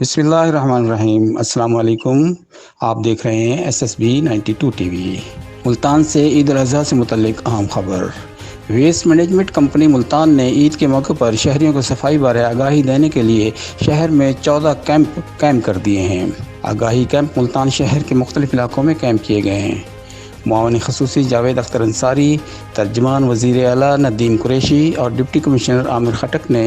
बिस्मिल्लाहिर्रहमानिर्रहीम। अस्सलाम वालेकुम। आप देख रहे हैं SSB 92 TV। मुल्तान से ईद उल अज़हा से मुतल्लिक अहम खबर। वेस्ट मैनेजमेंट कंपनी मुल्तान ने ईद के मौके पर शहरियों को सफाई बारे आगाही देने के लिए शहर में 14 कैंप कर दिए हैं। आगाही कैंप मुल्तान शहर के मुख्तलिफ इलाकों में कैंप किए गए हैं। मुआवन खसूसी जावेद अख्तर अंसारी, तर्जमान वज़ीर आला नदीम कुरैशी और डिप्टी कमिश्नर आमिर खटक ने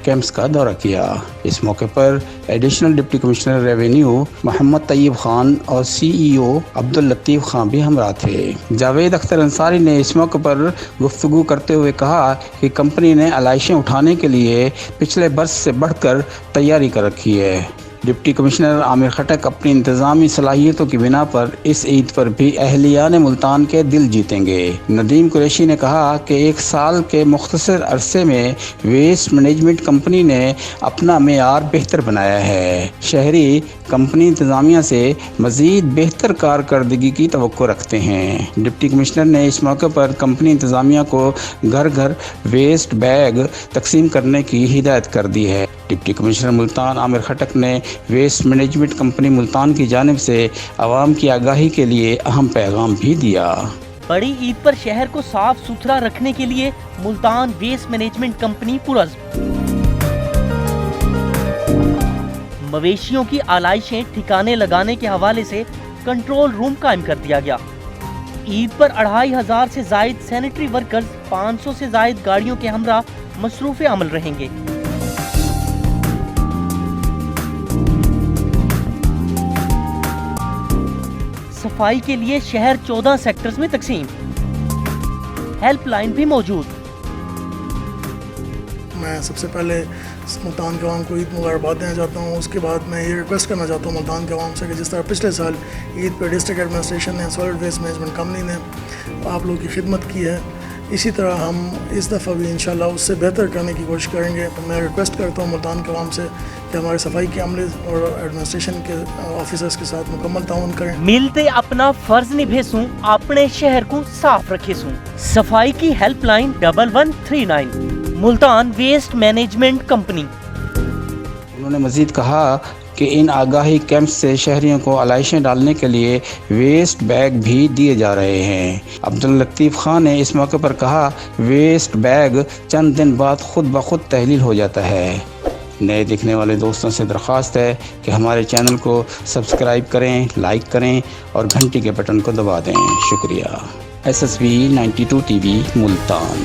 कैंप्स का दौरा किया। इस मौके पर additional deputy commissioner revenue Mohammad Tayyab Khan और CEO अब्दुल लतीफ़ खान भी हमरा थे। जावेद अख्तर अंसारी ने इस मौके पर गुफ्तगू करते हुए कहा कि कंपनी ने आलाइशें उठाने के लिए पिछले बरस से बढ़कर तैयारी कर रखी है। डिप्टी कमिश्नर आमिर खटक अपनी इंतज़ामी सलाहियतों की बिना पर इस ईद पर भी अहलियान मुल्तान के दिल जीतेंगे। नदीम कुरैशी ने कहा कि एक साल के मुख्तसर अरसे में वेस्ट मैनेजमेंट कंपनी ने अपना मेयार बेहतर बनाया है। शहरी कंपनी इंतज़ामिया से मज़ीद बेहतर कारकर्दगी की तवक्को रखते हैं। डिप्टी कमिश्नर ने इस मौके पर कंपनी इंतज़ामिया को घर घर वेस्ट बैग तकसीम करने की हिदायत कर दी है। डिप्टी कमिश्नर मुल्तान आमिर खटक ने वेस्ट मैनेजमेंट कंपनी मुल्तान की जानिब से आवाम की आगाही के लिए अहम पैगाम भी दिया। बड़ी ईद पर शहर को साफ सुथरा रखने के लिए मुल्तान वेस्ट मैनेजमेंट कंपनी पुरज़्म। मवेशियों की आलाइशें ठिकाने लगाने के हवाले से कंट्रोल रूम कायम कर दिया गया। ईद पर 2500 से जायद सैनिटरी वर्कर्स 500 से जायद गाड़ियों के हमरा मसरूफ़ अमल रहेंगे। सफाई के लिए शहर 14 सेक्टर्स में तकसीम। हेल्पलाइन भी मौजूद। मैं सबसे पहले मुल्तान के अवाम को ईद मुबारकबाद देना चाहता हूँ। उसके बाद मैं ये रिक्वेस्ट करना चाहता हूँ मुल्तान के अवाम से कि जिस तरह पिछले साल ईद पर डिस्ट्रिक्ट एडमिनिस्ट्रेशन ने, सॉलिड वेस्ट मैनेजमेंट कंपनी ने आप लोगों की खिदमत की है, इसी तरह हम इस दफ़ा भी इंशाल्लाह उससे बेहतर करने की कोशिश करेंगे। तो मैं रिक्वेस्ट करता हूँ मुल्तान के अवाम से कि हमारे सफाई के अमले और एडमिनिस्ट्रेशन के ऑफिसर्स के साथ मुकम्मल ताउन करें। मिलते अपना फर्ज निभेसूं, अपने शहर को साफ रखेसूं। सफाई की helpline 1139 Multan waste management company. उन्होंने मज़ीद कहा कि इन आगाही कैंप से शहरियों को आलाइशें डालने के लिए वेस्ट बैग भी दिए जा रहे हैं। अब्दुल लतीफ़ खान ने इस मौके पर कहा, वेस्ट बैग चंद दिन बाद खुद ब खुद तहलील हो जाता है। नए दिखने वाले दोस्तों से दरख्वास्त है कि हमारे चैनल को सब्सक्राइब करें, लाइक करें और घंटी के बटन को दबा दें। शुक्रिया। SSB 92 TV Multan.